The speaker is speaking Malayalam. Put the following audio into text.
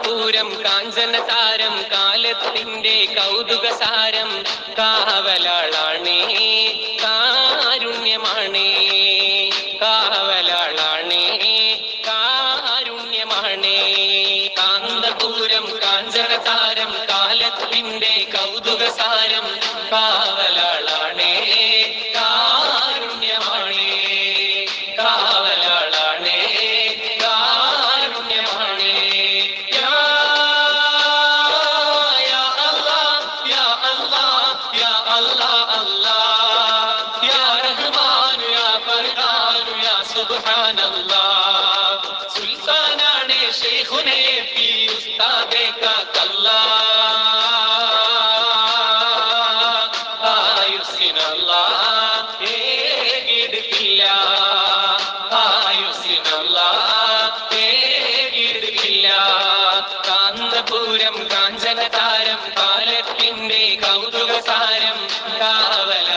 കാന്തപൂരം കാഞ്ചനതാരം കാലത്തിന്റെ കൗതുകസാരം കാവലാളാണേ കാരുണ്യമാണേ കാവലാളാണേ കാരുണ്യമാണേ കാന്തപൂരം കാഞ്ചനതാരം കാലത്തിന്റെ കൗതുകസാരം കാവലാളാണേ കാരുണ്യമാണേ കാവലാളാണേ കാരുണ്യമാണേ യാ അല്ലാഹ് യാ അല്ലാഹ് യാ അല്ലാഹ് അല്ലാഹ് യാ റഹ്മാൻ യാ ഫർഹാൻ യാ സുബ്ഹാനല്ലാഹ് സുൽത്താനാണേ ശൈഖുനേ പി ഉസ്താദേ കാ കല്ലാ കാന്തപൂരം കാഞ്ചനതാരം കാലത്തിന്റെ കൗതുകസാരം കാവല